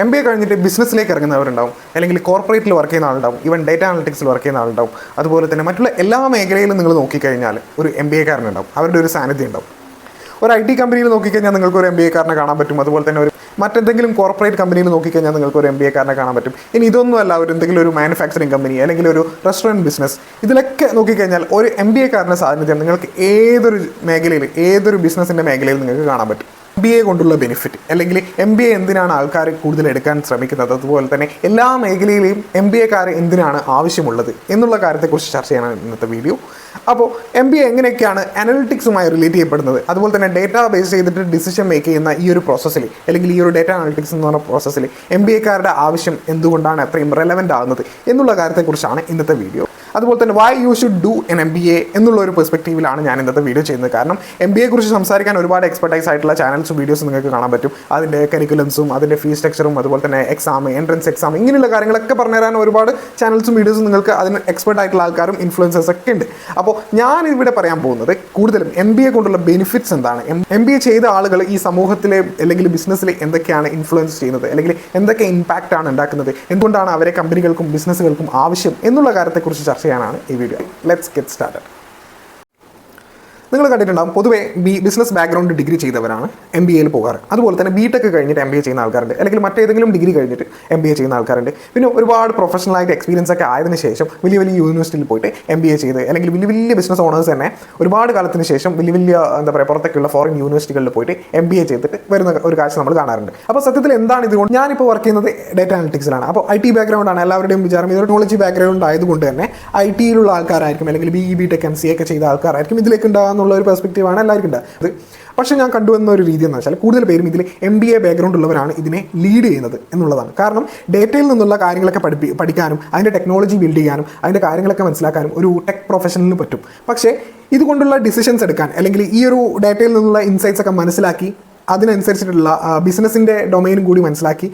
MBA കഴിഞ്ഞിട്ട് ബിസിനസ്സിലേക്ക് ഇറങ്ങുന്നവരുണ്ടാവും, അല്ലെങ്കിൽ കോർപ്പറേറ്റിൽ വർക്ക് ചെയ്യുന്ന ആളുണ്ടാവും, ഈവൻ ഡേറ്റ അനലിറ്റിക്സിൽ വർക്ക് ചെയ്യുന്ന ആളുണ്ടാവും. അതുപോലെ തന്നെ മറ്റുള്ള എല്ലാ മേഖലയിലും നിങ്ങൾ നോക്കിക്കഴിഞ്ഞാൽ ഒരു MBA കാരനുണ്ടാവും, അവരുടെ ഒരു സാന്നിധ്യം ഉണ്ടാവും. ഒരു IT കമ്പനിയിൽ നോക്കിക്കഴിഞ്ഞാൽ നിങ്ങൾക്ക് ഒരു MBA കാരനെ കാണാൻ പറ്റും. അതുപോലെ തന്നെ ഒരു മറ്റെന്തെങ്കിലും കോർപ്പറേറ്റ് കമ്പനിയിൽ നോക്കിക്കഴിഞ്ഞാൽ നിങ്ങൾക്ക് ഒരു MBA കാരനെ കാണാൻ പറ്റും. ഇനി ഇതൊന്നുമല്ല, ഒരു എന്തെങ്കിലും ഒരു മാനുഫാക്ചറിങ് കമ്പനി അല്ലെങ്കിൽ ഒരു റെസ്റ്റോറൻറ്റ് ബിസിനസ്, ഇതിലൊക്കെ നോക്കിക്കഴിഞ്ഞാൽ ഒരു MBA കാരൻ്റെ സാന്നിധ്യം നിങ്ങൾക്ക് ഏതൊരു മേഖലയിൽ, ഏതൊരു ബിസിനസ്സിൻ്റെ മേഖലയിൽ നിങ്ങൾക്ക് കാണാൻ പറ്റും. MBA കൊണ്ടുള്ള ബെനിഫിറ്റ്, അല്ലെങ്കിൽ MBA എന്തിനാണ് ആൾക്കാർ കൂടുതൽ എടുക്കാൻ ശ്രമിക്കുന്നത്, അതുപോലെ തന്നെ എല്ലാ മേഖലയിലെയും MBA എന്തിനാണ് ആവശ്യമുള്ളത് എന്നുള്ള കാര്യത്തെക്കുറിച്ച് ചർച്ച ചെയ്യണം ഇന്നത്തെ വീഡിയോ. അപ്പോൾ MBA എങ്ങനെയൊക്കെയാണ് അനലിറ്റിക്സുമായി റിലേറ്റ് ചെയ്യപ്പെടുന്നത്, അതുപോലെ തന്നെ ഡേറ്റ ബേസ് ചെയ്തിട്ട് ഡിസിഷൻ മേക്ക് ചെയ്യുന്ന ഈ ഒരു പ്രോസസ്സിൽ, അല്ലെങ്കിൽ ഈ ഒരു ഡേറ്റ അനലിറ്റിക്സ് എന്ന് പറഞ്ഞ പ്രോസസ്സിൽ MBA ആവശ്യം എന്തുകൊണ്ടാണ് അത്രയും റെലവൻ്റ് ആകുന്നത് എന്നുള്ള കാര്യത്തെക്കുറിച്ചാണ് ഇന്നത്തെ വീഡിയോ. അതുപോലെ തന്നെ why you should do an MBA എന്നുള്ള ഒരു പെർസ്പെക്റ്റീവിലാണ് ഞാൻ ഇന്നത്തെ വീഡിയോ ചെയ്യുന്നത്. കാരണം MBA കുറിച്ച് സംസാരിക്കാൻ ഒരുപാട് എക്സ്പെർട്ടൈസ് ആയിട്ടുള്ള ചാനൽസും വീഡിയോസും നിങ്ങൾക്ക് കാണാൻ പറ്റും. അതിൻ്റെ കരിക്കുലംസും അതിൻ്റെ ഫീസ് സ്ട്രക്ചറും അതുപോലെ തന്നെ എക്സാം, എൻട്രൻസ് എക്സാം, ഇങ്ങനെയുള്ള കാര്യങ്ങളൊക്കെ പറഞ്ഞുതരാൻ ഒരുപാട് ചാനൽസും വീഡിയോസും നിങ്ങൾക്ക് അതിന് എക്സ്പെർട്ട് ആയിട്ടുള്ള ആൾക്കാരും ഇൻഫ്ലുവൻസേഴ്സ് ഒക്കെ ഉണ്ട്. അപ്പോൾ ഞാൻ ഇവിടെ പറയാൻ പോകുന്നത് കൂടുതലും MBA കൊണ്ടുള്ള ബെനിഫിറ്റ്സ് എന്താണ്, MBA ചെയ്ത ആളുകൾ ഈ സമൂഹത്തിലെ അല്ലെങ്കിൽ ബിസിനസ്സിൽ എന്തൊക്കെയാണ് ഇൻഫ്ലുവൻസ് ചെയ്യുന്നത്, അല്ലെങ്കിൽ എന്തൊക്കെ ഇമ്പാക്റ്റ് ആണ് ഉണ്ടാക്കുന്നത്, എന്തുകൊണ്ടാണ് അവരെ കമ്പനികൾക്കും ബിസിനസ്സുകൾക്കും ആവശ്യം എന്നുള്ള കാര്യത്തെക്കുറിച്ച് ചർച്ച ചെയ്യാനാണ് ഈ വീഡിയോ. Let's get started. നിങ്ങൾ കണ്ടിട്ടുണ്ടാകും, പൊതുവേ ബിസിനസ് ബാക്ക്ഗ്രൗണ്ട് ഡിഗ്രി ചെയ്തവരാണ് MBAയിൽ പോകാറ്. അതുപോലെ തന്നെ BTech കഴിഞ്ഞിട്ട് MBA ചെയ്യുന്ന ആൾക്കാരുണ്ട്, അല്ലെങ്കിൽ മറ്റേതെങ്കിലും ഡിഗ്രി കഴിഞ്ഞിട്ട് MBA ചെയ്യുന്ന ആൾക്കാരുണ്ട്. പിന്നെ ഒരുപാട് പ്രൊഫഷണലായിട്ട് എക്സ്പീരിയൻസ് ഒക്കെ ആയതിനു ശേഷം വലിയ വലിയ യൂണിവേഴ്സിറ്റിയിൽ പോയിട്ട് MBA ചെയ്ത്, അല്ലെങ്കിൽ വലിയ വലിയ ബിസിനസ് ഓണേഴ്സ് തന്നെ ഒരുപാട് കാലത്തിന് ശേഷം വലിയ വലിയ എന്താ പറയുക പുറത്തേക്കുള്ള ഫോറിൻ യൂണിവേഴ്സിറ്റികളിൽ പോയിട്ട് MBA ചെയ്തിട്ട് വരുന്ന ഒരു കാഴ്ച നമ്മൾ കാണാറുണ്ട്. അപ്പോൾ സത്യത്തിൽ എന്താണ് ഇതുകൊണ്ട്, ഞാനിപ്പോൾ വർക്ക് ചെയ്യുന്നത് ഡേറ്റ അനലിറ്റിക്സിലാണ്. അപ്പോൾ IT ബാക്ക്ഗ്രൗണ്ടാണ് എല്ലാവരുടെയും വിചാരം. ഇതൊരു ടെക്നോളജി ബാക്ക്ഗ്രൗണ്ട് ആയതുകൊണ്ട് തന്നെ ITയിലുള്ള ആൾക്കാരായിരിക്കും, അല്ലെങ്കിൽ BTech MCA ഒക്കെ ചെയ്ത ആൾക്കാരായിരിക്കും ഇതിലേക്ക് ഉണ്ടാകുക എന്നുള്ള ഒരു പെർസ്പെക്റ്റീവാണ് എല്ലാവർക്കും ഉണ്ടാകുന്നത്. പക്ഷേ ഞാൻ കണ്ടുവന്ന ഒരു രീതി എന്ന് വെച്ചാൽ കൂടുതൽ പേരും ഇതിൽ MBA ബാക്ക്ഗ്രൗണ്ട് ഉള്ളവരാണ് ഇതിനെ ലീഡ് ചെയ്യുന്നത് എന്നുള്ളതാണ്. കാരണം ഡേറ്റയിൽ നിന്നുള്ള കാര്യങ്ങളൊക്കെ പഠിക്കാനും അതിൻ്റെ ടെക്നോളജി ബിൽഡ് ചെയ്യാനും അതിൻ്റെ കാര്യങ്ങളൊക്കെ മനസ്സിലാക്കാനും ഒരു ടെക് പ്രൊഫഷണലിന് പറ്റും. പക്ഷേ ഇതുകൊണ്ടുള്ള ഡിസിഷൻസ് എടുക്കാൻ, അല്ലെങ്കിൽ ഈ ഒരു ഡേറ്റയിൽ നിന്നുള്ള ഇൻസൈറ്റ്സ് ഒക്കെ മനസ്സിലാക്കി അതിനനുസരിച്ചിട്ടുള്ള ബിസിനസ്സിൻ്റെ ഡൊമൈനും കൂടി മനസ്സിലാക്കി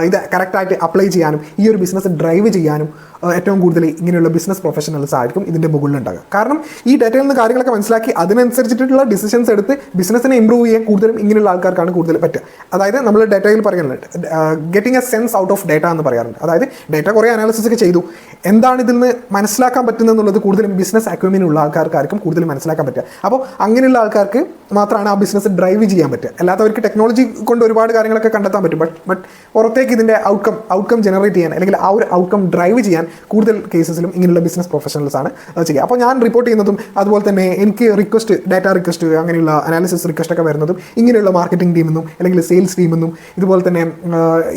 ഇത് കറക്റ്റായിട്ട് അപ്ലൈ ചെയ്യാനും ഈ ഒരു ബിസിനസ് ഡ്രൈവ് ചെയ്യാനും ഏറ്റവും കൂടുതൽ ഇങ്ങനെയുള്ള ബിസിനസ് പ്രൊഫഷണൽസ് ആയിരിക്കും ഇതിൻ്റെ മുകളിലുണ്ടാകുക. കാരണം ഈ ഡേറ്റയിൽ നിന്ന് കാര്യങ്ങളൊക്കെ മനസ്സിലാക്കി അതിനനുസരിച്ചിട്ടുള്ള ഡിസിഷൻസ് എടുത്ത് ബിസിനസ്സിനെ ഇമ്പ്രൂവ് ചെയ്യാൻ കൂടുതലും ഇങ്ങനെയുള്ള ആൾക്കാർക്കാണ് കൂടുതൽ പറ്റുക. അതായത് നമ്മൾ ഡേറ്റയിൽ പറയുന്നുണ്ട്, getting A sense out of data എന്ന് പറയാറുണ്ട്. അതായത് ഡേറ്റ കുറേ അനാലിസിസ് ഒക്കെ ചെയ്തു, എന്താണ് ഇതിൽ നിന്ന് മനസ്സിലാക്കാൻ പറ്റുന്നത് എന്നുള്ളത് കൂടുതലും ബിസിനസ് അക്വമിനുള്ള ആൾക്കാർക്കായിരിക്കും കൂടുതൽ മനസ്സിലാക്കാൻ പറ്റുക. അപ്പോൾ അങ്ങനെയുള്ള ആൾക്കാർക്ക് മാത്രമാണ് ആ ബിസിനസ് ഡ്രൈവ് ചെയ്യാൻ പറ്റുക. അല്ലാത്തവർക്ക് ടെക്നോളജി കൊണ്ട് ഒരുപാട് കാര്യങ്ങളൊക്കെ കണ്ടെത്താൻ പറ്റും, ബട്ട് പുറത്തേക്ക് ഇതിൻ്റെ ഔട്ട്കം ജനറേറ്റ് ചെയ്യാൻ, അല്ലെങ്കിൽ ആ ഒരു ഔട്ട്കം ഡ്രൈവ് ചെയ്യാൻ കൂടുതൽ കേസസിലും ഇങ്ങനെയുള്ള ബിസിനസ് പ്രൊഫഷണൽസ് ആണ് ചെയ്യുക. അപ്പോൾ ഞാൻ റിപ്പോർട്ട് ചെയ്യുന്നതും അതുപോലെ തന്നെ എനിക്ക് ഡാറ്റ റിക്വസ്റ്റ്, അങ്ങനെയുള്ള അനാലിസിസ് റിക്വസ്റ്റ് ഒക്കെ വരുന്നതും ഇങ്ങനെയുള്ള മാർക്കറ്റിംഗ് ടീമെന്നും അല്ലെങ്കിൽ സെയിൽസ് ടീമെന്നും ഇതുപോലെ തന്നെ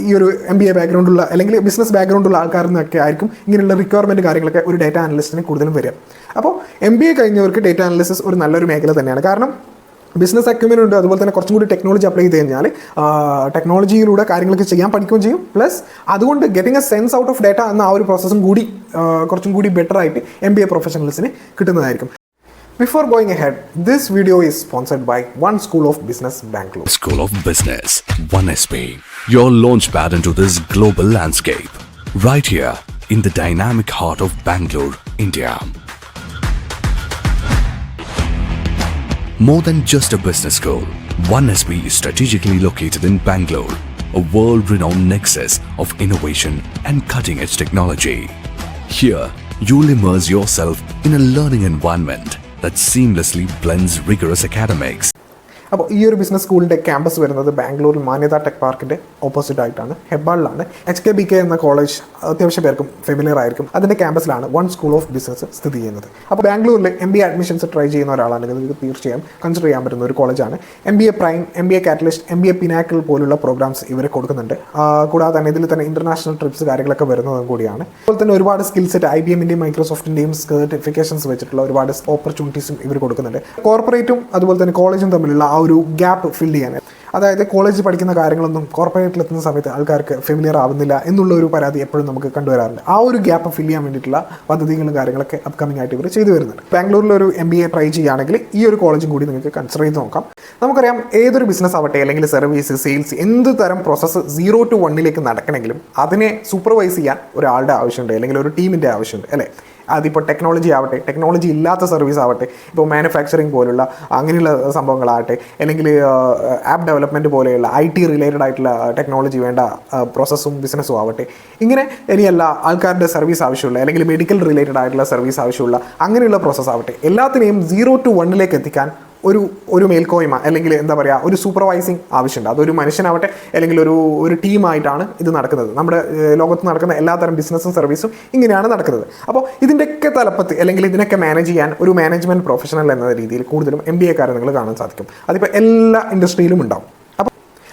ഈ ഒരു MBA ബാക്ക്ഗ്രൗണ്ടുള്ള അല്ലെങ്കിൽ ബിസിനസ് ബാക്ക്ഗ്രൗണ്ടുള്ള ആൾക്കാരിൽ നിന്നൊക്കെ ആയിരിക്കും ഇങ്ങനെയുള്ള റിക്വയർമെൻറ്റ് കാര്യങ്ങളൊക്കെ ഒരു ഡാറ്റ അനലിസ്റ്റിന് കൂടുതലും വരിക. അപ്പോൾ MBA കഴിഞ്ഞവർക്ക് ഡാറ്റ അനലിസിസ് ഒരു നല്ലൊരു മേഖല തന്നെയാണ്. കാരണം ബിസിനസ് അക്യുമിൻ ഉണ്ട്, അതുപോലെ തന്നെ കുറച്ചും കൂടി ടെക്നോളജി അപ്ലൈ ചെയ്ത് കഴിഞ്ഞാൽ ടെക്നോളജിയിലൂടെ കാര്യങ്ങളൊക്കെ ചെയ്യാൻ പഠിക്കുകയും ചെയ്യും. പ്ലസ് അതുകൊണ്ട് getting A sense out of data എന്ന ആ ഒരു പ്രോസസ്സും കൂടി കുറച്ചും കൂടി ബെറ്റർ ആയിട്ട് MBA പ്രൊഫഷണൽസിന് കിട്ടുന്നതായിരിക്കും. Before going ahead, this video is sponsored by One School of Business, Bangalore. School of Business, 1SP, your launchpad into this global landscape. Right here in the dynamic heart of Bangalore, India. More than just a business school, 1SP is strategically located in Bangalore, a world-renowned nexus of innovation and cutting-edge technology. Here, you'll immerse yourself in a learning environment that seamlessly blends rigorous academics. അപ്പോൾ ഈ ഒരു business സ്കൂളിൻ്റെ campus വരുന്നത് ബാംഗ്ലൂരിൽ മാന്യത tech പാർക്കിൻ്റെ opposite ആയിട്ടാണ്, ഹെബ്ബാളിലാണ്. HKBK എന്ന കോളേജ് അത്യാവശ്യം പേർക്കും ഫെമിലിയർ ആയിരിക്കും. അതിൻ്റെ ക്യാമ്പസിലാണ് വൺ സ്കൂൾ ഓഫ് ബിസിനസ് സ്ഥിതി ചെയ്യുന്നത്. അപ്പോൾ ബാംഗ്ലൂരിൽ MBA അഡ്മിഷൻസ് ട്രൈ ചെയ്യുന്ന ഒരാളാണെങ്കിൽ നിങ്ങൾക്ക് തീർച്ചയായും കൺസിഡർ ചെയ്യാൻ പറ്റുന്ന ഒരു കോളേജാണ്. MBA prime, MBA catalyst, MBA pinnacle പോലുള്ള പ്രോഗ്രാംസ് ഇവർ കൊടുക്കുന്നുണ്ട്. കൂടാതെ തന്നെ ഇതിൽ തന്നെ ഇൻ്റർനാഷണൽ ട്രിപ്സ് കാര്യങ്ങളൊക്കെ വരുന്നതും കൂടിയാണ്. അതുപോലെ തന്നെ ഒരുപാട് സ്കിൽ സെറ്റ് IBMൻ്റെയും മൈക്രോസോഫ്റ്റിൻ്റെയും സർട്ടിഫിക്കേഷൻസ് വെച്ചിട്ടുള്ള ഒരുപാട് ഓപ്പർച്യൂണിറ്റീസും ഇവർ കൊടുക്കുന്നുണ്ട്. കോർപ്പറേറ്റും അതുപോലെ തന്നെ കോളേജും തമ്മിലുള്ള ആ ഒരു ഗ്യാപ്പ് ഫില്ല് ചെയ്യാൻ, അതായത് കോളേജിൽ പഠിക്കുന്ന കാര്യങ്ങളൊന്നും കോർപ്പറേറ്റിലെത്തുന്ന സമയത്ത് ആൾക്കാർക്ക് ഫെമിലിയർ ആവുന്നില്ല എന്നുള്ള ഒരു പരാതി എപ്പോഴും നമുക്ക് കണ്ടുവരാറുണ്ട്. ആ ഒരു ഗ്യാപ്പ് ഫില്ല് ചെയ്യാൻ വേണ്ടിയിട്ടുള്ള പദ്ധതികളും കാര്യങ്ങളൊക്കെ അപ്കമിംഗ് ആയിട്ട് ഇവർ ചെയ്തു വരുന്നുണ്ട്. ബാംഗ്ലൂരിലൊരു MBA ട്രൈ ചെയ്യുകയാണെങ്കിൽ ഈ ഒരു കോളേജും കൂടി നിങ്ങൾക്ക് കൺസിഡർ ചെയ്ത് നോക്കാം. നമുക്കറിയാം, ഏതൊരു ബിസിനസ് ആവട്ടെ അല്ലെങ്കിൽ സർവീസ്, സെയിൽസ്, എന്ത് തരം പ്രോസസ്സ് 0 to 1 നടക്കണമെങ്കിലും അതിനെ സൂപ്പർവൈസ് ചെയ്യാൻ ഒരാളുടെ ആവശ്യമുണ്ട്, അല്ലെങ്കിൽ ഒരു ടീമിൻ്റെ ആവശ്യമുണ്ട്, അല്ലേ? അതിപ്പോൾ ടെക്നോളജി ആവട്ടെ, ടെക്നോളജി ഇല്ലാത്ത സർവീസ് ആവട്ടെ, ഇപ്പോൾ മാനുഫാക്ചറിങ് പോലുള്ള അങ്ങനെയുള്ള സംഭവങ്ങളാകട്ടെ, അല്ലെങ്കിൽ ആപ്പ് ഡെവലപ്മെൻറ്റ് പോലെയുള്ള IT റിലേറ്റഡ് ആയിട്ടുള്ള ടെക്നോളജി വേണ്ട പ്രോസസ്സും ബിസിനസ്സും ആവട്ടെ, ഇങ്ങനെ ഇനിയല്ല ആൾക്കാരുടെ സർവീസ് ആവശ്യമുള്ള അല്ലെങ്കിൽ മെഡിക്കൽ റിലേറ്റഡ് ആയിട്ടുള്ള സർവീസ് ആവശ്യമുള്ള അങ്ങനെയുള്ള പ്രോസസ്സ് ആവട്ടെ, എല്ലാത്തിനെയും 0 to 1 എത്തിക്കാൻ ഒരു മേൽക്കോയ്മ അല്ലെങ്കിൽ എന്താ പറയുക ഒരു സൂപ്പർവൈസിങ് ആവശ്യമുണ്ട്. അതൊരു മനുഷ്യനാവട്ടെ അല്ലെങ്കിൽ ഒരു ടീമായിട്ടാണ് ഇത് നടക്കുന്നത്. നമ്മുടെ ലോകത്ത് നടക്കുന്ന എല്ലാത്തരം ബിസിനസ്സും സർവീസും ഇങ്ങനെയാണ് നടക്കുന്നത്. അപ്പോൾ ഇതിൻ്റെയൊക്കെ തലപ്പത്ത് അല്ലെങ്കിൽ ഇതിനൊക്കെ മാനേജ് ചെയ്യാൻ ഒരു മാനേജ്മെൻറ്റ് പ്രൊഫഷണൽ എന്ന രീതിയിൽ കൂടുതലും MBA നിങ്ങൾ കാണാൻ സാധിക്കും. അതിപ്പോൾ എല്ലാ ഇൻഡസ്ട്രിയിലും ഉണ്ടാവും.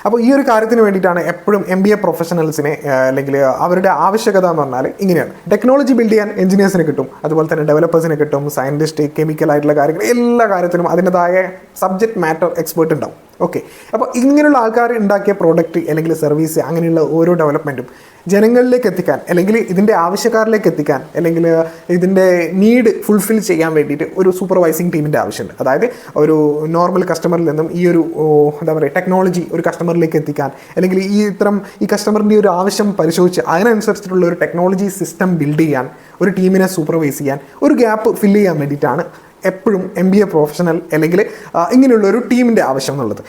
അപ്പോൾ ഈ ഒരു കാര്യത്തിന് വേണ്ടിയിട്ടാണ് എപ്പോഴും MBA പ്രൊഫഷണൽസിനെ അല്ലെങ്കിൽ അവരുടെ ആവശ്യകത എന്ന് പറഞ്ഞാൽ ഇങ്ങനെയാണ്. ടെക്നോളജി ബിൽഡ് ചെയ്യാൻ എഞ്ചിനീയേഴ്സിനെ കിട്ടും, അതുപോലെ തന്നെ ഡെവലപ്പേഴ്സിനെ കിട്ടും, സയൻറ്റിസ്റ്റ്, കെമിക്കലായിട്ടുള്ള കാര്യങ്ങൾ, എല്ലാ കാര്യത്തിനും അതിൻ്റെതായ സബ്ജക്റ്റ് മാറ്റർ എക്സ്പേർട്ട് ഉണ്ടാവും. ഓക്കെ, അപ്പോൾ ഇങ്ങനെയുള്ള ആൾക്കാർ ഉണ്ടാക്കിയ പ്രോഡക്റ്റ് അല്ലെങ്കിൽ സർവീസ് അങ്ങനെയുള്ള ഓരോ ഡെവലപ്മെൻറ്റും ജനങ്ങളിലേക്ക് എത്തിക്കാൻ അല്ലെങ്കിൽ ഇതിൻ്റെ ആവശ്യക്കാരിലേക്ക് എത്തിക്കാൻ അല്ലെങ്കിൽ ഇതിൻ്റെ നീഡ് ഫുൾഫിൽ ചെയ്യാൻ വേണ്ടിയിട്ട് ഒരു സൂപ്പർവൈസിങ് ടീമിൻ്റെ ആവശ്യമുണ്ട്. അതായത് ഒരു നോർമൽ കസ്റ്റമറിൽ നിന്നും ഈ ഒരു എന്താ പറയുക ടെക്നോളജി ഒരു കസ്റ്റമറിലേക്ക് എത്തിക്കാൻ അല്ലെങ്കിൽ ഈ കസ്റ്റമറിൻ്റെ ഒരു ആവശ്യം പരിശോധിച്ച് അതിനനുസരിച്ചിട്ടുള്ള ഒരു ടെക്നോളജി സിസ്റ്റം ബിൽഡ് ചെയ്യാൻ ഒരു ടീമിനെ സൂപ്പർവൈസ് ചെയ്യാൻ ഒരു ഗ്യാപ്പ് ഫില്ല് ചെയ്യാൻ വേണ്ടിയിട്ടാണ് എപ്പോഴും MBA പ്രൊഫഷണൽ അല്ലെങ്കിൽ ഇങ്ങനെയുള്ള ഒരു ടീമിൻ്റെ ആവശ്യം എന്നുള്ളത്.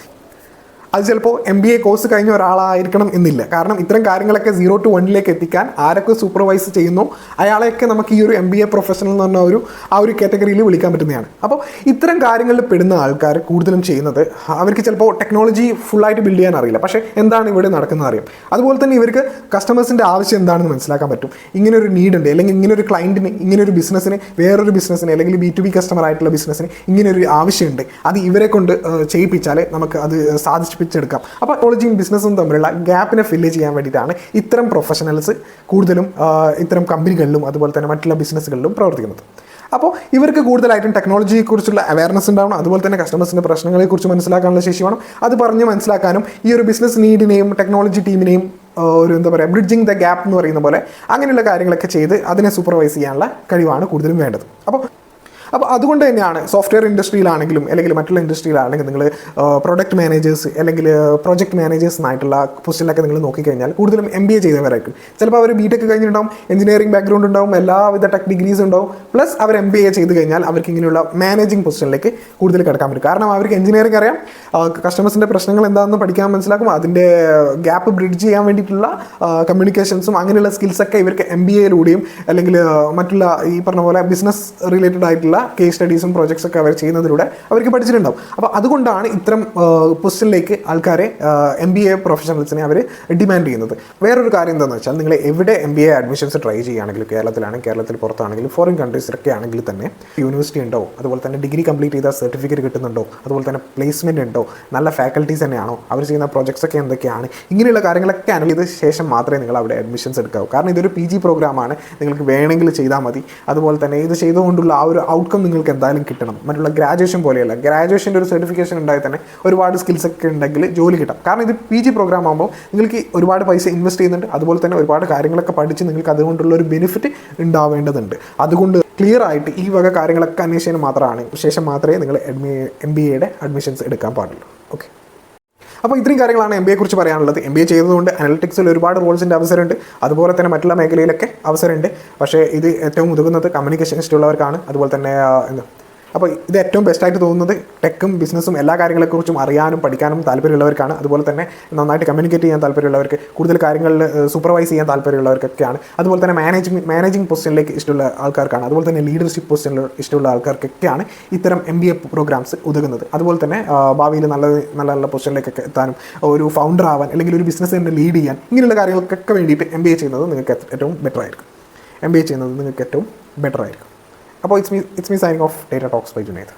അത് ചിലപ്പോൾ MBA കോഴ്സ് കഴിഞ്ഞ ഒരാളായിരിക്കണം എന്നില്ല. കാരണം ഇത്തരം കാര്യങ്ങളൊക്കെ 0 to 1 എത്തിക്കാൻ ആരൊക്കെ സൂപ്പർവൈസ് ചെയ്യുന്നു അയാളെയൊക്കെ നമുക്ക് ഈ ഒരു MBA പ്രൊഫഷണൽ എന്ന് പറഞ്ഞ ആ ഒരു കാറ്റഗറിയിൽ വിളിക്കാൻ പറ്റുന്നതാണ്. അപ്പോൾ ഇത്തരം കാര്യങ്ങളിൽ പെടുന്ന ആൾക്കാർ കൂടുതലും ചെയ്യുന്നത് അവർക്ക് ചിലപ്പോൾ ടെക്നോളജി ഫുള്ളായിട്ട് ബിൽഡ് ചെയ്യാൻ അറിയില്ല, പക്ഷേ എന്താണ് ഇവിടെ നടക്കുന്നത് അറിയാം. അതുപോലെ തന്നെ ഇവർക്ക് കസ്റ്റമേഴ്സിൻ്റെ ആവശ്യം എന്താണെന്ന് മനസ്സിലാക്കാൻ പറ്റും. ഇങ്ങനൊരു നീഡ് ഉണ്ട് അല്ലെങ്കിൽ ഇങ്ങനൊരു ക്ലയൻറ്റിന് ഇങ്ങനൊരു ബിസിനസ്സിന് വേറൊരു ബിസിനസ്സിന് അല്ലെങ്കിൽ B2B കസ്റ്റമർ ആയിട്ടുള്ള ബിസിനസ്സിന് ഇങ്ങനൊരു ആവശ്യമുണ്ട്, അത് ഇവരെ കൊണ്ട് ചെയ്യിപ്പിച്ചാൽ നമുക്ക് അത് സാധിച്ചെടുക്കാം. അപ്പോൾ ടെക്നോളജിയും ബിസിനസ്സും തമ്മിലുള്ള ഗ്യാപ്പിനെ ഫില്ല് ചെയ്യാൻ വേണ്ടിയിട്ടാണ് ഇത്തരം പ്രൊഫഷണൽസ് കൂടുതലും ഇത്തരം കമ്പനികളിലും അതുപോലെ തന്നെ മറ്റുള്ള ബിസിനസ്സുകളിലും പ്രവർത്തിക്കുന്നത്. അപ്പോൾ ഇവർക്ക് കൂടുതലായിട്ടും ടെക്നോളജിയെക്കുറിച്ചുള്ള അവയർനെസ് ഉണ്ടാവണം, അതുപോലെ തന്നെ കസ്റ്റമേഴ്സിൻ്റെ പ്രശ്നങ്ങളെക്കുറിച്ച് മനസ്സിലാക്കാനുള്ള ശേഷി വേണം. അത് പറഞ്ഞ് മനസ്സിലാക്കാനും ഈ ഒരു ബിസിനസ് നീഡിനെയും ടെക്നോളജി ടീമിനെയും ഒരു എന്താ പറയുക ബ്രിഡ്ജിങ് ദ ഗ്യാപ്പ് എന്ന് പറയുന്ന പോലെ അങ്ങനെയുള്ള കാര്യങ്ങളൊക്കെ ചെയ്ത് അതിനെ സൂപ്പർവൈസ് ചെയ്യാനുള്ള കഴിവാണ് കൂടുതലും വേണ്ടത്. അപ്പോൾ അതുകൊണ്ട് തന്നെയാണ് സോഫ്റ്റ്വെയർ ഇൻഡസ്ട്രിയിലാണെങ്കിലും അല്ലെങ്കിൽ മറ്റുള്ള ഇൻഡസ്ട്രിയിലാണെങ്കിൽ നിങ്ങൾ പ്രൊഡക്റ്റ് മാനേജേഴ്സ് അല്ലെങ്കിൽ പ്രൊജക്ട് മാനേജേഴ്സ് ആയിട്ടുള്ള പൊസിഷനിലൊക്കെ നിങ്ങൾ നോക്കിക്കഴിഞ്ഞാൽ കൂടുതലും MBA ചെയ്തവരായിരിക്കും. ചിലപ്പോൾ അവർ BTech കഴിഞ്ഞിട്ടുണ്ടാവും, എഞ്ചിനീയറിംഗ് ബാക്ക്ഗ്രൗണ്ട് ഉണ്ടാവും, എല്ലാവിധ ടെക് ഡിഗ്രീസ് ഉണ്ടാവും, പ്ലസ് അവർ MBA ചെയ്ത് കഴിഞ്ഞാൽ അവർക്ക് ഇങ്ങനെയുള്ള മാനേജിങ് പൊസിഷനിലേക്ക് കൂടുതൽ കിടക്കാൻ പറ്റും. കാരണം അവർക്ക് എഞ്ചിനീയറിംഗ് അറിയാം, കസ്റ്റമേഴ്സിൻ്റെ പ്രശ്നങ്ങൾ എന്താണെന്ന് പഠിക്കാൻ മനസ്സിലാക്കും, അതിൻ്റെ ഗ്യാപ്പ് ബ്രിഡ്ജ് ചെയ്യാൻ വേണ്ടിയിട്ടുള്ള കമ്മ്യൂണിക്കേഷൻസും അങ്ങനെയുള്ള സ്കിൽസൊക്കെ ഇവർക്ക് MBAയിലൂടെയും അല്ലെങ്കിൽ മറ്റുള്ള ഈ പറഞ്ഞ പോലെ ബിസിനസ് റിലേറ്റഡ് ആയിട്ടുള്ള കേസ് സ്റ്റഡീസും പ്രോജക്ട്സ് ഒക്കെ അവർ ചെയ്യുന്നതിലൂടെ അവർക്ക് പഠിച്ചിട്ടുണ്ടാവും. അപ്പോൾ അതുകൊണ്ടാണ് ഇത്തരം പൊസിഷനിലേക്ക് ആൾക്കാരെ MBA പ്രൊഫഷണൽസിനെ അവർ ഡിമാൻഡ് ചെയ്യുന്നത്. വേറൊരു കാര്യം എന്താണെന്ന് വെച്ചാൽ നിങ്ങൾ എവിടെ MBA അഡ്മിഷൻസ് ട്രൈ ചെയ്യുകയാണെങ്കിലും കേരളത്തിലാണെങ്കിൽ കേരളത്തിൽ പുറത്താണെങ്കിലും ഫോറിൻ കൺട്രീസിലൊക്കെ ആണെങ്കിൽ തന്നെ യൂണിവേഴ്സിറ്റി ഉണ്ടോ, അതുപോലെ തന്നെ ഡിഗ്രി കംപ്ലീറ്റ് ചെയ്ത സർട്ടിഫിക്കറ്റ് കിട്ടുന്നുണ്ടോ, അതുപോലെ തന്നെ പ്ലേസ്മെൻറ്റ് ഉണ്ടോ, നല്ല ഫാക്കൽറ്റീസ് തന്നെയാണോ, അവർ ചെയ്യുന്ന പ്രോജക്ട്സ് ഒക്കെ എന്തൊക്കെയാണ്, ഇങ്ങനെയുള്ള കാര്യങ്ങളൊക്കെ അനലൈസ് ചെയ്ത ശേഷം മാത്രമേ നിങ്ങൾ അവിടെ അഡ്മിഷൻസ് എടുക്കാവൂ. കാരണം ഇതൊരു PG പ്രോഗ്രാമാണ്, നിങ്ങൾക്ക് വേണമെങ്കിൽ ചെയ്താൽ മതി. അതുപോലെ തന്നെ ഇത് ചെയ്തുകൊണ്ടുള്ള ആ ഒരു ഔട്ട്കം നിങ്ങൾക്ക് എന്തായാലും കിട്ടണം. മറ്റുള്ള ഗ്രാജുവേഷൻ പോലെയല്ല, ഗ്രാജുവേഷൻ്റെ ഒരു സർട്ടിഫിക്കേഷൻ ഉണ്ടായി തന്നെ ഒരുപാട് സ്കിൽസ് ഒക്കെ ഉണ്ടെങ്കിൽ ജോലി കിട്ടാം. കാരണം ഇത് PG പ്രോഗ്രാം ആകുമ്പോൾ നിങ്ങൾക്ക് ഒരുപാട് പൈസ ഇൻവെസ്റ്റ് ചെയ്യുന്നുണ്ട്, അതുപോലെ തന്നെ ഒരുപാട് കാര്യങ്ങളൊക്കെ പഠിച്ച് നിങ്ങൾക്ക് അതുകൊണ്ടുള്ള ഒരു ബെനിഫിറ്റ് ഉണ്ടാവേണ്ടതുണ്ട്. അതുകൊണ്ട് ക്ലിയർ ആയിട്ട് ഈ വക കാര്യങ്ങളൊക്കെ അന്വേഷിച്ചാൽ ശേഷം മാത്രമേ നിങ്ങൾ MBAയുടെ അഡ്മിഷൻസ് എടുക്കാൻ പാടുള്ളൂ. ഓക്കെ, അപ്പോൾ ഇത്രയും കാര്യങ്ങളാണ് MBA കുറിച്ച് പറയാനുള്ളത്. MBA ചെയ്തതുകൊണ്ട് അനലിറ്റിക്സിൽ ഒരുപാട് റോൾസിൻ്റെ അവസരമുണ്ട്, അതുപോലെ തന്നെ മറ്റുള്ള മേഖലയിലൊക്കെ അവസരമുണ്ട്. പക്ഷേ ഇത് ഏറ്റവും ഉതകുന്നത് കമ്മ്യൂണിക്കേഷൻ ഇഷ്ടമുള്ളവർക്കാണ്. അതുപോലെ തന്നെ അപ്പോൾ ഇത് ഏറ്റവും ബെസ്റ്റായിട്ട് തോന്നുന്നത് ടെക്കും ബിസിനസ്സും എല്ലാ കാര്യങ്ങളെക്കുറിച്ചും അറിയാനും പഠിക്കാനും താല്പര്യമുള്ളവർക്കാണ്. അതുപോലെ തന്നെ നന്നായിട്ട് കമ്മ്യൂണിക്കേറ്റ് ചെയ്യാൻ താല്പര്യമുള്ളവർക്ക്, കൂടുതൽ കാര്യങ്ങളിൽ സൂപ്പർവൈസ് ചെയ്യാൻ താല്പര്യമുള്ളവർക്കൊക്കെയാണ്. അതുപോലെ തന്നെ മാനേജിങ് പൊസിഷനിലേക്ക് ഇഷ്ടമുള്ള ആൾക്കാർക്കാണ്. അതുപോലെ തന്നെ ലീഡർഷിപ്പ് പൊസിഷനിൽ ഇഷ്ടമുള്ള ആൾക്കാർക്കൊക്കെയാണ് ഇത്തരം MBA പ്രോഗ്രാംസ് ഉതകുന്നത്. അതുപോലെ തന്നെ ഭാവിയിൽ നല്ല പൊസിഷനിലേക്കൊക്കെ എത്താനും ഒരു ഫൗണ്ടർ ആവാൻ അല്ലെങ്കിൽ ഒരു ബിസിനസ് തന്നെ ലീഡ് ചെയ്യാൻ ഇങ്ങനെയുള്ള കാര്യങ്ങൾക്കൊക്കെ വേണ്ടിയിട്ട് MBA ചെയ്യുന്നത് നിങ്ങൾക്ക് ഏറ്റവും ബെറ്റർ ആയിരിക്കും. അപ്പോൾ it's me signing off Data Talks by Junaid.